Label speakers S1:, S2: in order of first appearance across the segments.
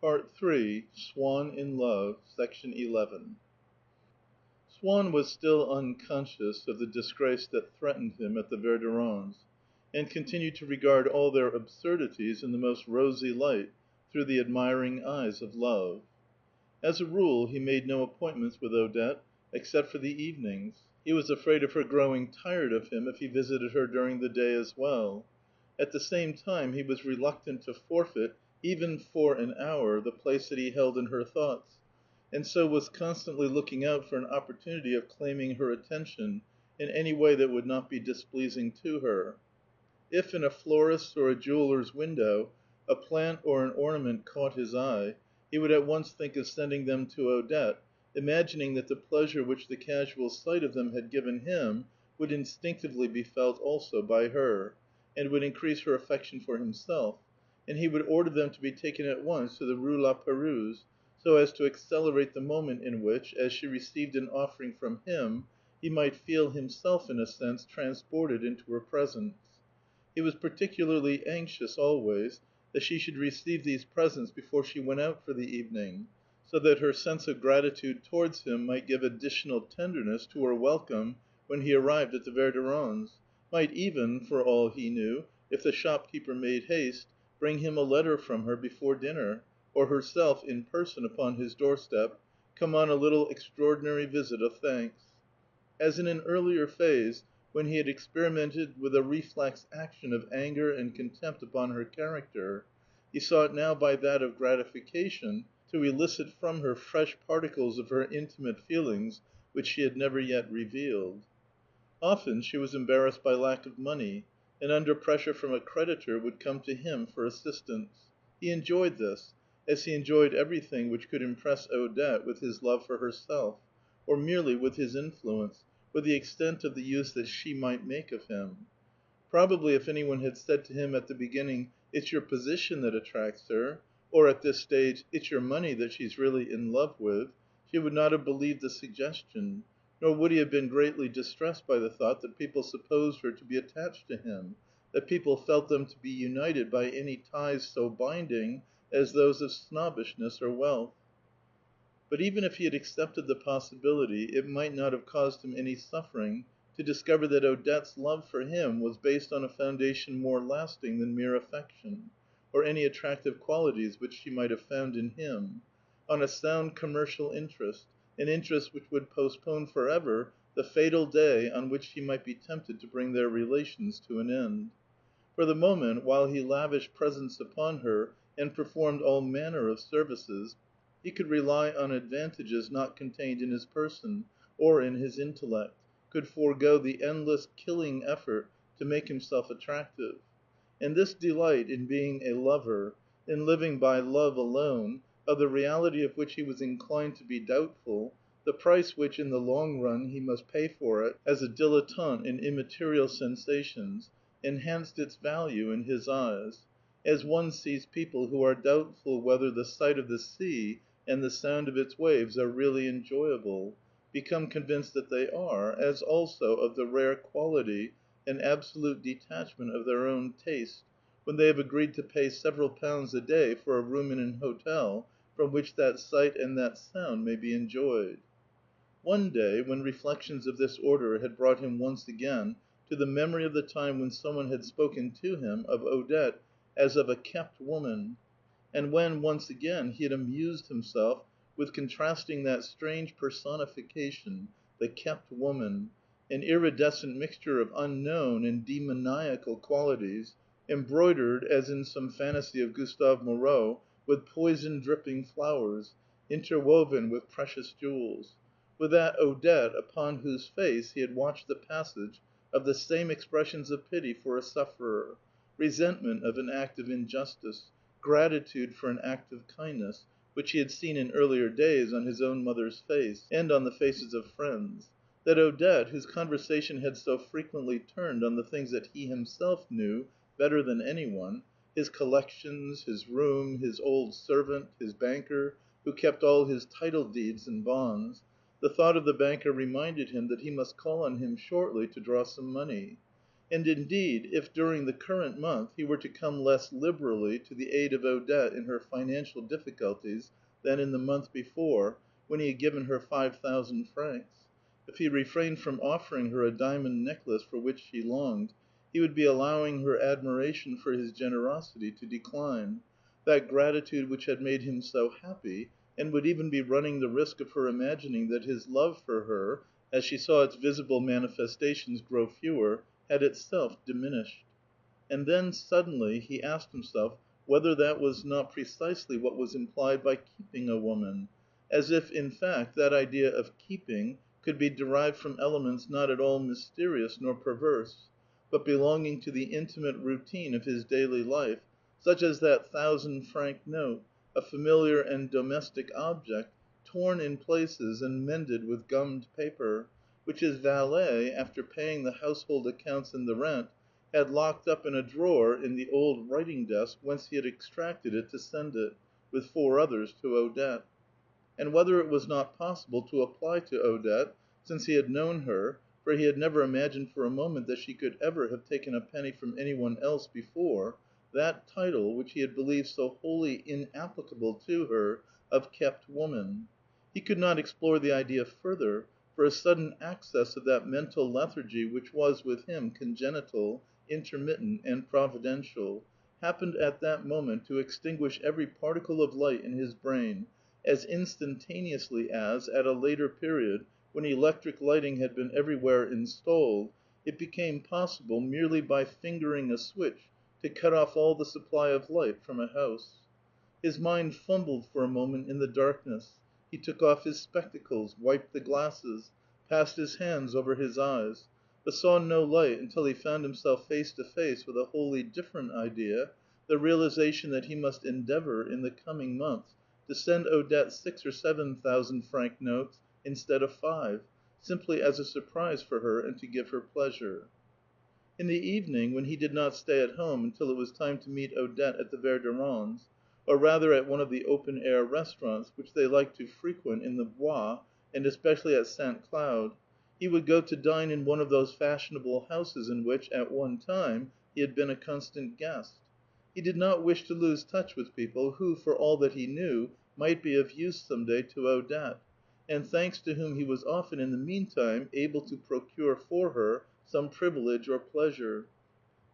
S1: Part III. Swann in Love, Section 11. Swann was still unconscious of the disgrace that threatened him at the Verderons, and continued to regard all their absurdities in the most rosy light through the admiring eyes of love. As a rule, he made no appointments with Odette, except for the evenings. He was afraid of her growing tired of him if he visited her during the day as well. At the same time, he was reluctant to forfeit, even for an hour, the place that he held in her thoughts, and so was constantly looking out for an opportunity of claiming her attention in any way that would not be displeasing to her. If in a florist's or a jeweler's window a plant or an ornament caught his eye, he would at once think of sending them to Odette, imagining that the pleasure which the casual sight of them had given him would instinctively be felt also by her, and would increase her affection for himself, and he would order them to be taken at once to the Rue La Pérouse, so as to accelerate the moment in which, as she received an offering from him, he might feel himself, in a sense, transported into her presence. He was particularly anxious, always, that she should receive these presents before she went out for the evening, so that her sense of gratitude towards him might give additional tenderness to her welcome when he arrived at the Verderons, might even, for all he knew, if the shopkeeper made haste, bring him a letter from her before dinner, or herself, in person, upon his doorstep, come on a little extraordinary visit of thanks. As in an earlier phase, when he had experimented with a reflex action of anger and contempt upon her character, he sought now by that of gratification to elicit from her fresh particles of her intimate feelings which she had never yet revealed. Often she was embarrassed by lack of money, and under pressure from a creditor would come to him for assistance. He enjoyed this, as he enjoyed everything which could impress Odette with his love for herself, or merely with his influence, with the extent of the use that she might make of him. Probably if any one had said to him at the beginning, "It's your position that attracts her," or at this stage, "It's your money that she's really in love with," she would not have believed the suggestion, nor would he have been greatly distressed by the thought that people supposed her to be attached to him, that people felt them to be united by any ties so binding as those of snobbishness or wealth. But even if he had accepted the possibility, it might not have caused him any suffering to discover that Odette's love for him was based on a foundation more lasting than mere affection, or any attractive qualities which she might have found in him, on a sound commercial interest, an interest which would postpone forever the fatal day on which she might be tempted to bring their relations to an end. For the moment, while he lavished presents upon her and performed all manner of services, he could rely on advantages not contained in his person or in his intellect, could forego the endless, killing effort to make himself attractive. And this delight in being a lover, in living by love alone, of the reality of which he was inclined to be doubtful, the price which, in the long run, he must pay for it as a dilettante in immaterial sensations, enhanced its value in his eyes, as one sees people who are doubtful whether the sight of the sea and the sound of its waves are really enjoyable, become convinced that they are, as also of the rare quality and absolute detachment of their own taste, when they have agreed to pay several pounds a day for a room in an hotel from which that sight and that sound may be enjoyed. One day, when reflections of this order had brought him once again to the memory of the time when someone had spoken to him of Odette as of a kept woman, and when, once again, he had amused himself with contrasting that strange personification, the kept woman, an iridescent mixture of unknown and demoniacal qualities, embroidered, as in some fantasy of Gustave Moreau, with poison-dripping flowers, interwoven with precious jewels, with that Odette upon whose face he had watched the passage of the same expressions of pity for a sufferer, resentment of an act of injustice, gratitude for an act of kindness, which he had seen in earlier days on his own mother's face, and on the faces of friends; that Odette, whose conversation had so frequently turned on the things that he himself knew better than any one, his collections, his room, his old servant, his banker, who kept all his title deeds and bonds, the thought of the banker reminded him that he must call on him shortly to draw some money. And indeed, if during the current month he were to come less liberally to the aid of Odette in her financial difficulties than in the month before, when he had given her 5,000 francs, if he refrained from offering her a diamond necklace for which she longed, he would be allowing her admiration for his generosity to decline, that gratitude which had made him so happy, and would even be running the risk of her imagining that his love for her, as she saw its visible manifestations grow fewer, had itself diminished. And then, suddenly, he asked himself whether that was not precisely what was implied by keeping a woman, as if, in fact, that idea of keeping could be derived from elements not at all mysterious nor perverse, but belonging to the intimate routine of his daily life, such as that 1,000-franc note, a familiar and domestic object, torn in places and mended with gummed paper, which his valet, after paying the household accounts and the rent, had locked up in a drawer in the old writing desk whence he had extracted it to send it, with 4 others, to Odette. And whether it was not possible to apply to Odette, since he had known her, for he had never imagined for a moment that she could ever have taken a penny from any one else before, that title, which he had believed so wholly inapplicable to her, of kept woman. He could not explore the idea further, for a sudden access of that mental lethargy which was, with him, congenital, intermittent, and providential, happened at that moment to extinguish every particle of light in his brain, as instantaneously as, at a later period, when electric lighting had been everywhere installed, it became possible, merely by fingering a switch, to cut off all the supply of light from a house. His mind fumbled for a moment in the darkness. He took off his spectacles, wiped the glasses, passed his hands over his eyes, but saw no light until he found himself face to face with a wholly different idea, the realization that he must endeavor, in the coming months, to send Odette 6 or 7,000-franc notes instead of 5, simply as a surprise for her and to give her pleasure. In the evening, when he did not stay at home until it was time to meet Odette at the Verdurands', or rather at one of the open-air restaurants which they liked to frequent in the Bois, and especially at St. Cloud, he would go to dine in one of those fashionable houses in which, at one time, he had been a constant guest. He did not wish to lose touch with people who, for all that he knew, might be of use some day to Odette, and thanks to whom he was often, in the meantime, able to procure for her some privilege or pleasure.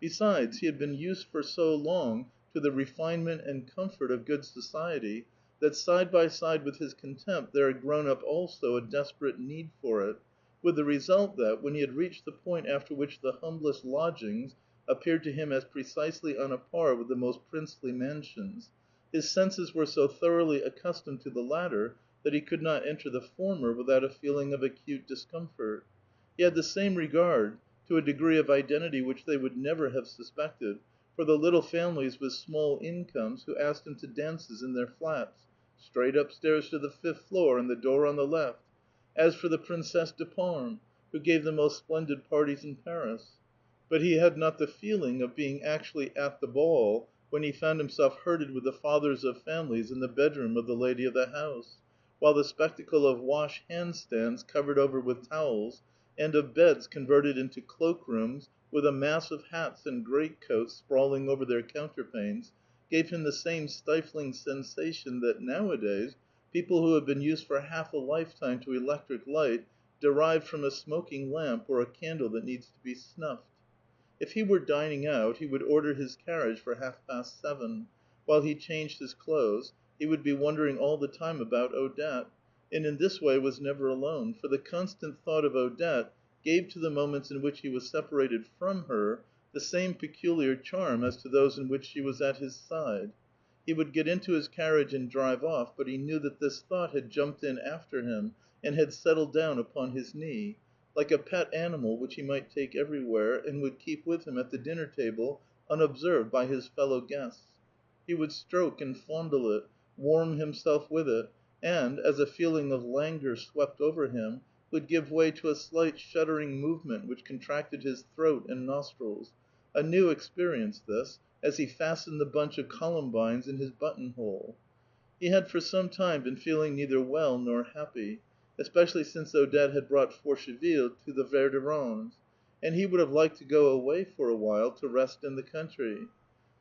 S1: Besides, he had been used for so long to the refinement and comfort of good society that side by side with his contempt there had grown up also a desperate need for it, with the result that, when he had reached the point after which the humblest lodgings appeared to him as precisely on a par with the most princely mansions, his senses were so thoroughly accustomed to the latter that he could not enter the former without a feeling of acute discomfort. He had the same regard, to a degree of identity which they would never have suspected, for the little families with small incomes who asked him to dances in their flats, straight upstairs to the 5th floor and the door on the left, as for the Princesse de Parme, who gave the most splendid parties in Paris. But he had not the feeling of being actually at the ball when he found himself herded with the fathers of families in the bedroom of the lady of the house, while the spectacle of wash hand stands covered over with towels, and of beds converted into cloak rooms, with a mass of hats and greatcoats sprawling over their counterpanes, gave him the same stifling sensation that nowadays people who have been used for half a lifetime to electric light derive from a smoking lamp or a candle that needs to be snuffed. If he were dining out, he would order his carriage for 7:30. While he changed his clothes, he would be wondering all the time about Odette, and in this way was never alone, for the constant thought of Odette gave to the moments in which he was separated from her the same peculiar charm as to those in which she was at his side. He would get into his carriage and drive off, but he knew that this thought had jumped in after him and had settled down upon his knee, like a pet animal which he might take everywhere, and would keep with him at the dinner table unobserved by his fellow guests. He would stroke and fondle it, warm himself with it, and, as a feeling of languor swept over him, would give way to a slight shuddering movement which contracted his throat and nostrils, a new experience this, as he fastened the bunch of columbines in his buttonhole. He had for some time been feeling neither well nor happy, especially since Odette had brought Forcheville to the Verdurands, and he would have liked to go away for a while to rest in the country.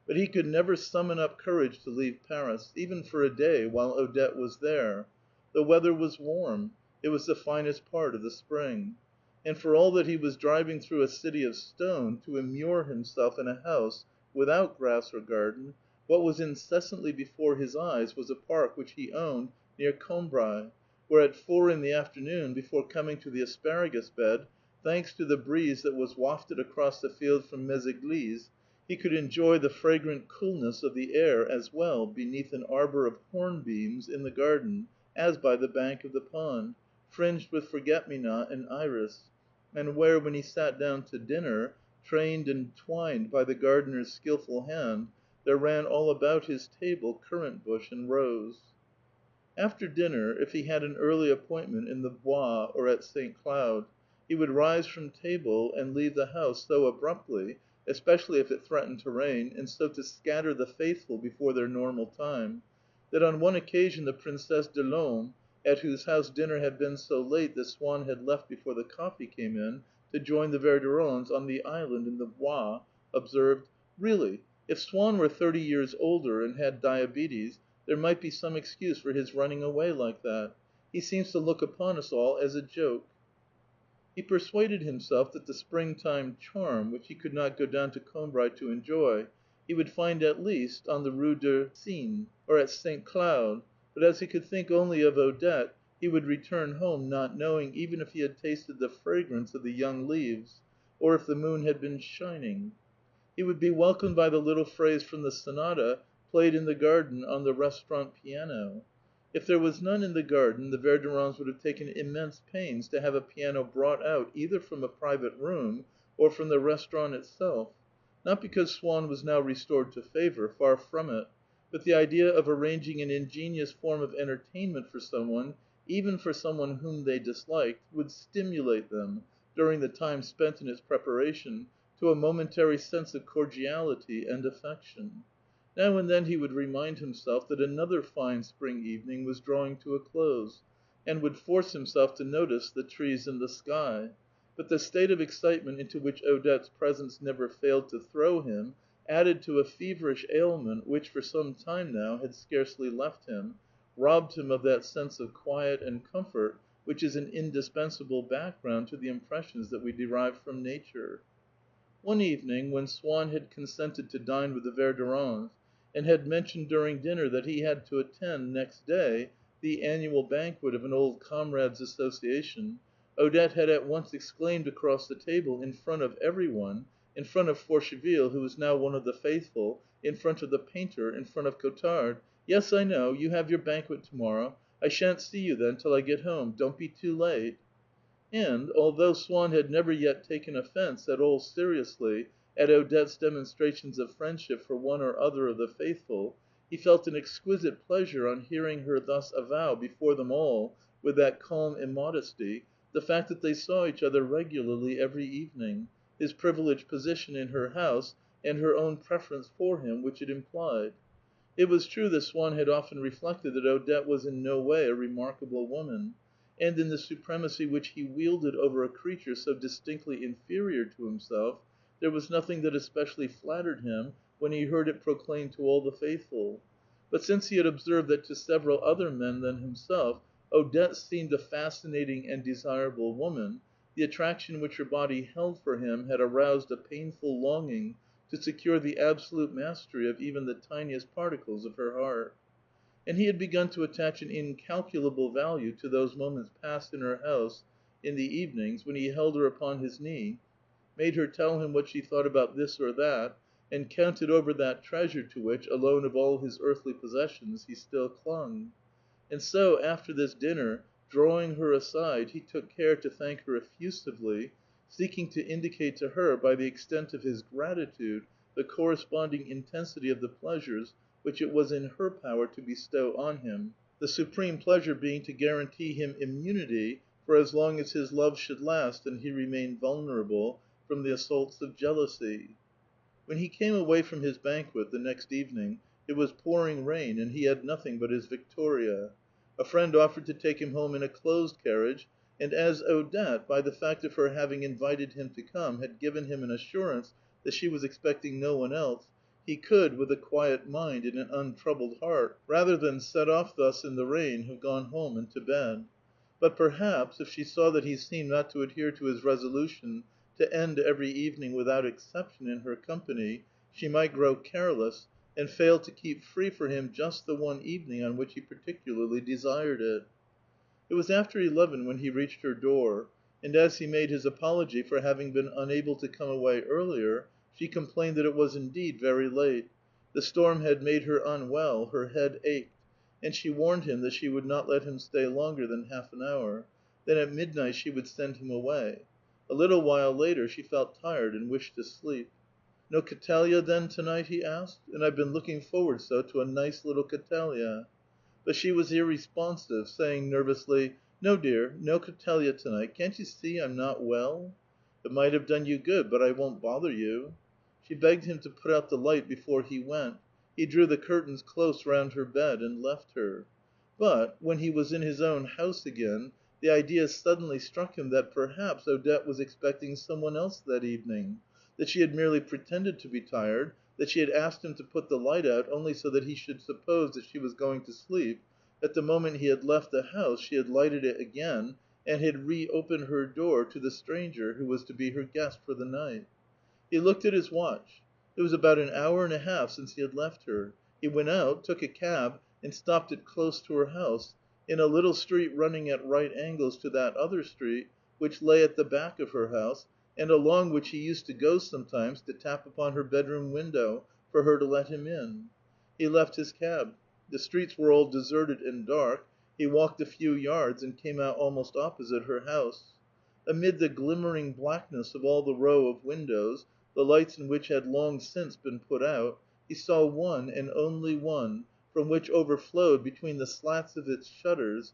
S1: But he could never summon up courage to leave Paris, even for a day, while Odette was there. The weather was warm; it was the finest part of the spring. And for all that he was driving through a city of stone, to immure himself in a house without grass or garden, what was incessantly before his eyes was a park which he owned near Cambrai, where at 4 in the afternoon, before coming to the asparagus bed, thanks to the breeze that was wafted across the fields from Méséglise, he could enjoy the fragrant coolness of the air as well beneath an arbor of hornbeams in the garden as by the bank of the pond, fringed with forget-me-not and iris, and where, when he sat down to dinner, trained and twined by the gardener's skilful hand, there ran all about his table currant bush and rose. After dinner, if he had an early appointment in the Bois or at St. Cloud, he would rise from table and leave the house so abruptly, especially if it threatened to rain, and so to scatter the faithful before their normal time, that on one occasion the Princesse de l'Homme, at whose house dinner had been so late that Swann had left before the coffee came in to join the Verderons on the island in the Bois, observed, "Really, if Swann were 30 years older and had diabetes, there might be some excuse for his running away like that. He seems to look upon us all as a joke." He persuaded himself that the springtime charm, which he could not go down to Cambrai to enjoy, he would find at least on the Rue de Seine or at St. Cloud, but as he could think only of Odette, he would return home not knowing even if he had tasted the fragrance of the young leaves, or if the moon had been shining. He would be welcomed by the little phrase from the sonata, played in the garden on the restaurant piano. If there was none in the garden, the Verderons would have taken immense pains to have a piano brought out either from a private room or from the restaurant itself, not because Swann was now restored to favor, far from it, but the idea of arranging an ingenious form of entertainment for someone, even for someone whom they disliked, would stimulate them, during the time spent in its preparation, to a momentary sense of cordiality and affection. Now and then he would remind himself that another fine spring evening was drawing to a close, and would force himself to notice the trees and the sky. But the state of excitement into which Odette's presence never failed to throw him, added to a feverish ailment which, for some time now, had scarcely left him, robbed him of that sense of quiet and comfort which is an indispensable background to the impressions that we derive from nature. One evening, when Swann had consented to dine with the Verderons, and had mentioned during dinner that he had to attend, next day, the annual banquet of an old comrades' association, Odette had at once exclaimed across the table, in front of every one, in front of Forcheville, who was now one of the faithful, in front of the painter, in front of Cottard, "Yes, I know, you have your banquet to-morrow. I shan't see you then till I get home. Don't be too late." And, although Swann had never yet taken offense, at all seriously, at Odette's demonstrations of friendship for one or other of the faithful, he felt an exquisite pleasure on hearing her thus avow before them all, with that calm immodesty, the fact that they saw each other regularly every evening, his privileged position in her house, and her own preference for him, which it implied. It was true that Swann had often reflected that Odette was in no way a remarkable woman, and in the supremacy which he wielded over a creature so distinctly inferior to himself, there was nothing that especially flattered him when he heard it proclaimed to all the faithful. But since he had observed that to several other men than himself, Odette seemed a fascinating and desirable woman, the attraction which her body held for him had aroused a painful longing to secure the absolute mastery of even the tiniest particles of her heart. And he had begun to attach an incalculable value to those moments passed in her house in the evenings, when he held her upon his knee, made her tell him what she thought about this or that, and counted over that treasure to which, alone of all his earthly possessions, he still clung. And so, after this dinner, drawing her aside, he took care to thank her effusively, seeking to indicate to her by the extent of his gratitude the corresponding intensity of the pleasures which it was in her power to bestow on him, the supreme pleasure being to guarantee him immunity for as long as his love should last and he remained vulnerable from the assaults of jealousy. When he came away from his banquet the next evening, it was pouring rain, and he had nothing but his victoria. A friend offered to take him home in a closed carriage, and as Odette, by the fact of her having invited him to come, had given him an assurance that she was expecting no one else, he could, with a quiet mind and an untroubled heart, rather than set off thus in the rain, have gone home and to bed. But perhaps, if she saw that he seemed not to adhere to his resolution to end every evening without exception in her company, she might grow careless, and fail to keep free for him just the one evening on which he particularly desired it. It was after 11 when he reached her door, and as he made his apology for having been unable to come away earlier, she complained that it was indeed very late. The storm had made her unwell, her head ached, and she warned him that she would not let him stay longer than half an hour; then at midnight she would send him away. A little while later she felt tired and wished to sleep. "No Catellia then to night?" he asked. "And I've been looking forward so to a nice little Catellia." But she was irresponsive, saying nervously, "No, dear, no Catellia to night. Can't you see I'm not well?" "It might have done you good, but I won't bother you." She begged him to put out the light before he went. He drew the curtains close round her bed and left her. But, when he was in his own house again, the idea suddenly struck him that perhaps Odette was expecting some one else that evening, that she had merely pretended to be tired, that she had asked him to put the light out only so that he should suppose that she was going to sleep, that the moment he had left the house she had lighted it again, and had reopened her door to the stranger who was to be her guest for the night. He looked at his watch. It was about an hour and a half since he had left her. He went out, took a cab, and stopped it close to her house, in a little street running at right angles to that other street, which lay at the back of her house, and along which he used to go sometimes to tap upon her bedroom window, for her to let him in. He left his cab. The streets were all deserted and dark. He walked a few yards and came out almost opposite her house. Amid the glimmering blackness of all the row of windows, the lights in which had long since been put out, he saw one, and only one, from which overflowed, between the slats of its shutters,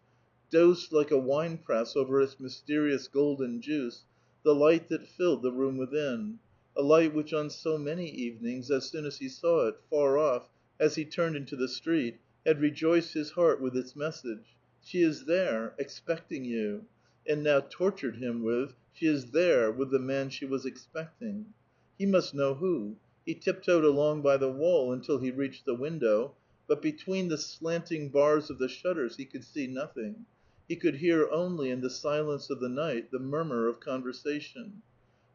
S1: dosed like a wine press over its mysterious golden juice, the light that filled the room within, a light which on so many evenings, as soon as he saw it, far off, as he turned into the street, had rejoiced his heart with its message, "She is there, expecting you," and now tortured him with, "She is there, with the man she was expecting." He must know who. He tiptoed along by the wall until he reached the window, but between the slanting bars of the shutters he could see nothing. He could hear only, in the silence of the night, the murmur of conversation.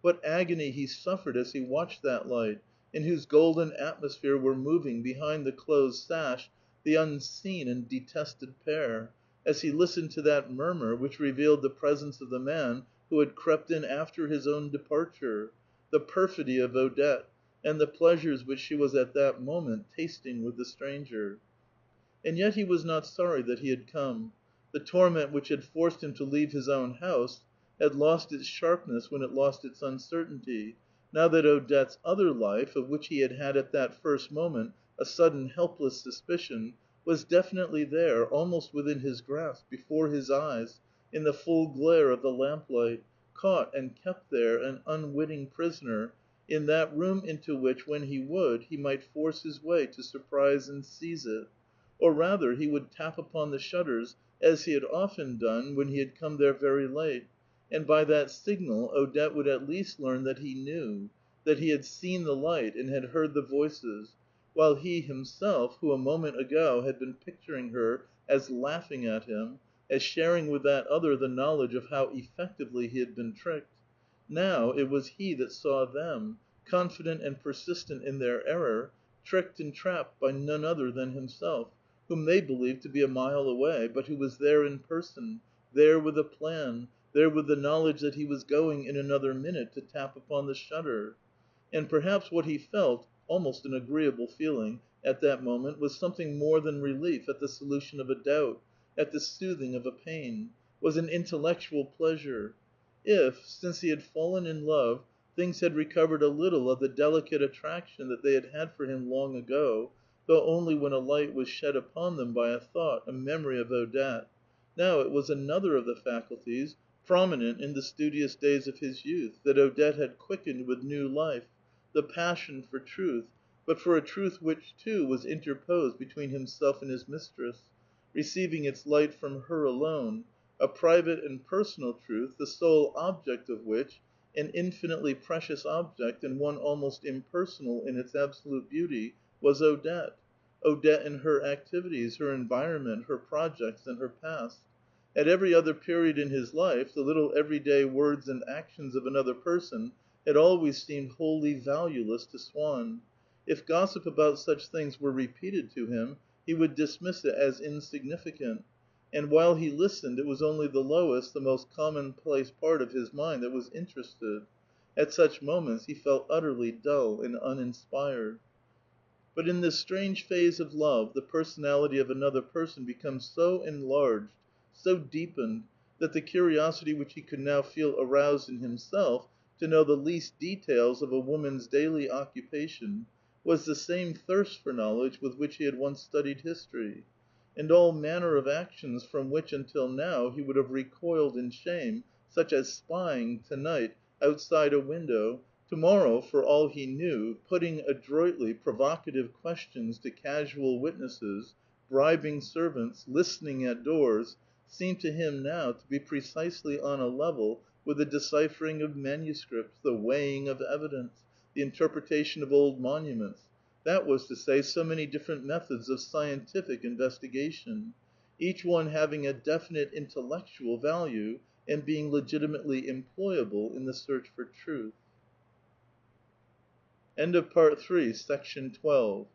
S1: What agony he suffered as he watched that light, in whose golden atmosphere were moving, behind the closed sash, the unseen and detested pair, as he listened to that murmur which revealed the presence of the man who had crept in after his own departure, the perfidy of Odette, and the pleasures which she was at that moment tasting with the stranger. And yet he was not sorry that he had come. The torment which had forced him to leave his own house had lost its sharpness when it lost its uncertainty, now that Odette's other life, of which he had had at that first moment a sudden helpless suspicion, was definitely there, almost within his grasp, before his eyes, in the full glare of the lamplight, caught and kept there, an unwitting prisoner, in that room into which, when he would, he might force his way to surprise and seize it. Or rather, he would tap upon the shutters, as he had often done when he had come there very late, and by that signal Odette would at least learn that he knew, that he had seen the light and had heard the voices, while he himself, who a moment ago had been picturing her as laughing at him, as sharing with that other the knowledge of how effectively he had been tricked, now it was he that saw them, confident and persistent in their error, tricked and trapped by none other than himself, whom they believed to be a mile away, but who was there in person, there with a plan, there with the knowledge that he was going in another minute to tap upon the shutter. And perhaps what he felt, almost an agreeable feeling, at that moment, was something more than relief at the solution of a doubt, at the soothing of a pain, was an intellectual pleasure. If, since he had fallen in love, things had recovered a little of the delicate attraction that they had had for him long ago, though only when a light was shed upon them by a thought, a memory of Odette. Now it was another of the faculties, prominent in the studious days of his youth, that Odette had quickened with new life, the passion for truth, but for a truth which, too, was interposed between himself and his mistress, receiving its light from her alone, a private and personal truth, the sole object of which, an infinitely precious object and one almost impersonal in its absolute beauty, was Odette. Odette in her activities, her environment, her projects, and her past. At every other period in his life, the little everyday words and actions of another person had always seemed wholly valueless to Swann. If gossip about such things were repeated to him, he would dismiss it as insignificant, and while he listened, it was only the lowest, the most commonplace part of his mind that was interested. At such moments he felt utterly dull and uninspired. But in this strange phase of love, the personality of another person becomes so enlarged, so deepened, that the curiosity which he could now feel aroused in himself to know the least details of a woman's daily occupation was the same thirst for knowledge with which he had once studied history. And all manner of actions from which until now he would have recoiled in shame, such as spying, to night, outside a window, to-morrow, for all he knew, putting adroitly provocative questions to casual witnesses, bribing servants, listening at doors, seemed to him now to be precisely on a level with the deciphering of manuscripts, the weighing of evidence, the interpretation of old monuments, that was to say, so many different methods of scientific investigation, each one having a definite intellectual value and being legitimately employable in the search for truth. End of part 3, section 12.